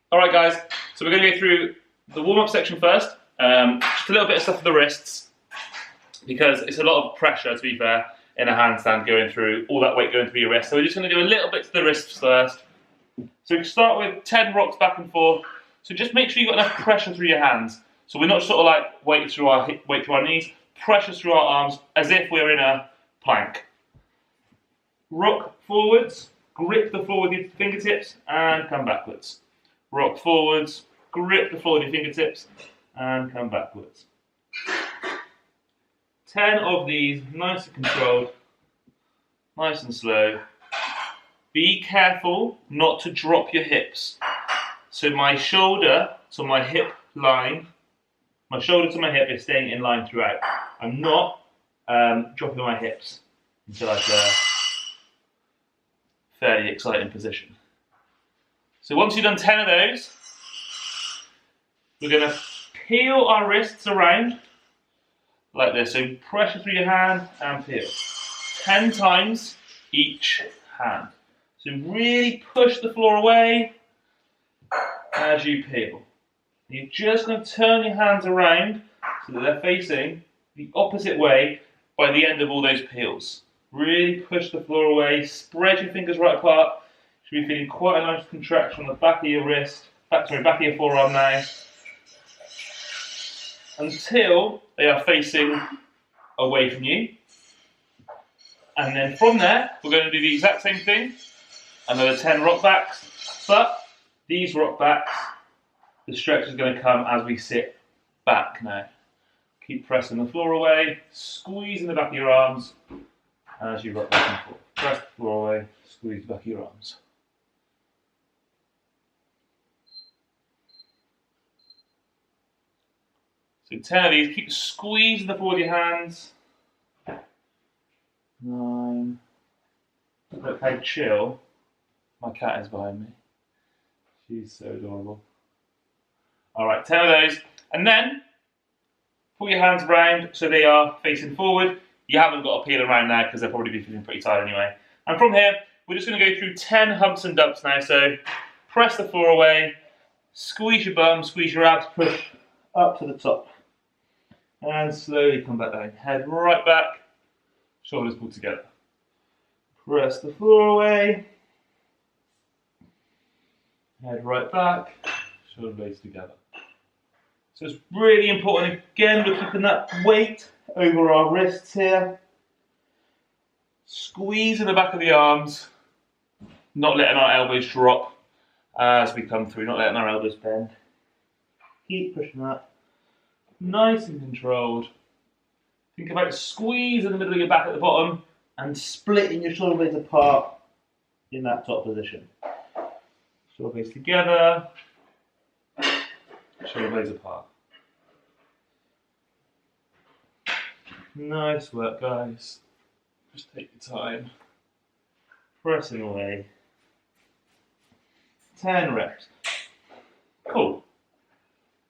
Alright guys, so we're going to go through the warm-up section first. Just a little bit of stuff for the wrists, because it's a lot of pressure, to be fair, in a handstand going through, all that weight going through your wrist. So we're just going to do a little bit to the wrists first. So we can start with 10 rocks back and forth. So just make sure you've got enough pressure through your hands. So we're not sort of like weight through our knees, pressure through our arms as if we're in a plank. Rock forwards, grip the floor with your fingertips and come backwards. Rock forwards, grip the floor with your fingertips and come backwards. 10 of these, nice and controlled, nice and slow. Be careful not to drop your hips. So my shoulder to my hip line, my shoulder to my hip is staying in line throughout. I'm not dropping my hips until I've got a fairly exciting position. So once you've done 10 of those, we're going to peel our wrists around like this. So pressure through your hand and peel. 10 times each hand. So really push the floor away as you peel. You're just going to turn your hands around so that they're facing the opposite way by the end of all those peels. Really push the floor away, spread your fingers right apart. You should be feeling quite a nice contraction on the back of your wrist, back of your forearm now, until they are facing away from you. And then from there, we're going to do the exact same thing. Another 10 rock backs, but these rock backs, the stretch is going to come as we sit back now. Keep pressing the floor away, squeezing the back of your arms as you rock back and forth. Press the floor away, squeeze the back of your arms. So 10 of these, keep squeezing the floor with your hands. 9. Look how chill my cat is behind me. She's so adorable. Alright, 10 of those. And then, pull your hands around so they are facing forward. You haven't got to peel around now because they'll probably be feeling pretty tired anyway. And from here, we're just going to go through 10 humps and dumps now. So, press the floor away, squeeze your bum, squeeze your abs, push up to the top. And slowly come back down. Head right back, shoulders pulled together. Press the floor away. Head right back, shoulder blades together. So it's really important, again, we're keeping that weight over our wrists here. Squeezing the back of the arms, not letting our elbows drop as we come through, not letting our elbows bend. Keep pushing that. Nice and controlled. Think about squeezing the middle of your back at the bottom and splitting your shoulder blades apart in that top position. Shoulder blades together, shoulder blades apart. Nice work, guys. Just take your time. Pressing away. 10 reps. Cool.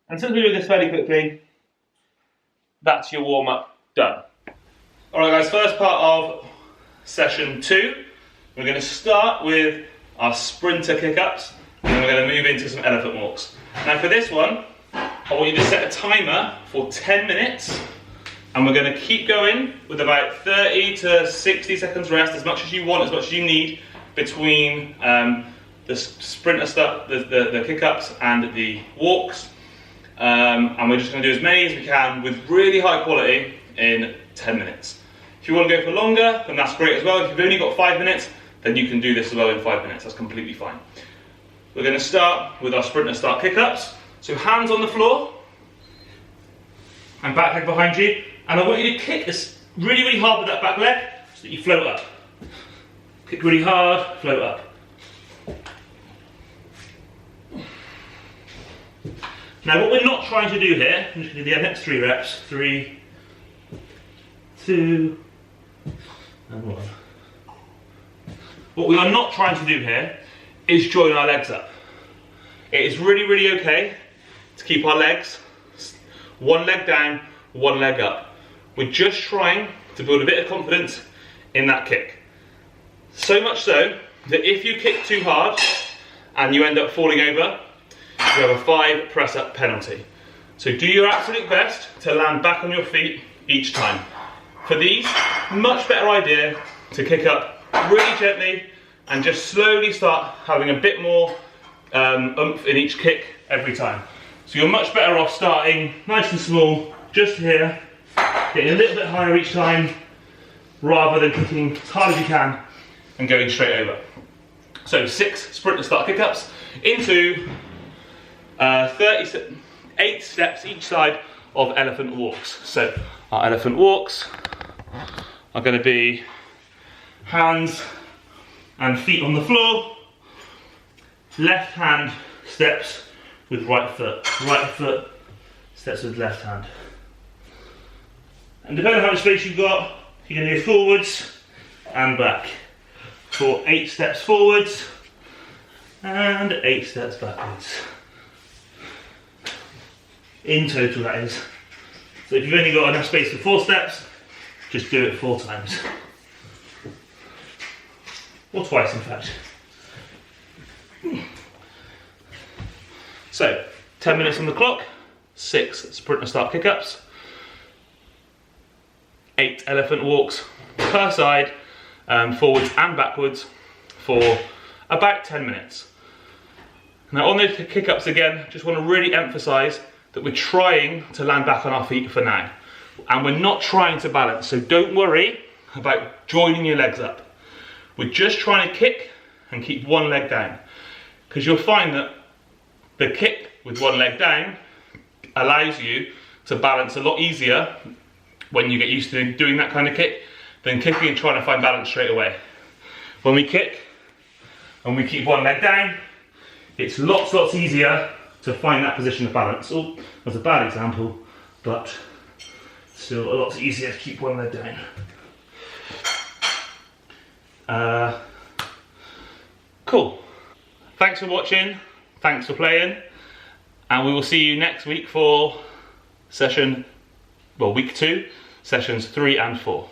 And since we do this fairly quickly, that's your warm-up done. Alright guys, first part of session 2. We're going to start with our sprinter kick-ups, and then we're going to move into some elephant walks. Now for this one, I want you to set a timer for 10 minutes, and we're going to keep going with about 30 to 60 seconds rest, as much as you want, as much as you need, between the sprinter stuff, the kick-ups and the walks. And we're just going to do as many as we can with really high quality in 10 minutes. If you want to go for longer, then that's great as well. If you've only got 5 minutes, then you can do this as well in 5 minutes. That's completely fine. We're going to start with our sprinter start kick-ups. So hands on the floor and back leg behind you. And I want you to kick this really, really hard with that back leg so that you float up. Kick really hard, float up. Now what we're not trying to do here, I'm just going to do the next 3 reps. 3, 2, and 1. What we are not trying to do here is join our legs up. It is really, really okay to keep our legs, one leg down, one leg up. We're just trying to build a bit of confidence in that kick. So much so that if you kick too hard and you end up falling over, you have a 5 press up penalty. So do your absolute best to land back on your feet each time. For these, much better idea to kick up really gently and just slowly start having a bit more oomph in each kick every time. So you're much better off starting nice and small, just here, getting a little bit higher each time, rather than kicking as hard as you can and going straight over. So 6 sprint and start kick-ups into 8 steps each side of elephant walks. So our elephant walks are going to be hands and feet on the floor, left hand steps with right foot steps with left hand. And depending on how much space you've got, you're going to go forwards and back for 8 steps forwards and 8 steps backwards. In total, that is. So if you've only got enough space for 4 steps, just do it 4 times. Or twice, in fact. So, 10 minutes on the clock, 6 sprint and start kick-ups, 8 elephant walks per side, forwards and backwards for about 10 minutes. Now on those kick-ups again, just want to really emphasise that we're trying to land back on our feet for now. And we're not trying to balance, so don't worry about joining your legs up. We're just trying to kick and keep one leg down. Because you'll find that the kick with one leg down allows you to balance a lot easier when you get used to doing that kind of kick than kicking and trying to find balance straight away. When we kick and we keep one leg down, it's lots easier to find that position of balance. Oh, that's a bad example, but still a lot easier to keep one leg down. Cool. Thanks for watching, thanks for playing, and we will see you next week for week 2, sessions 3 and 4.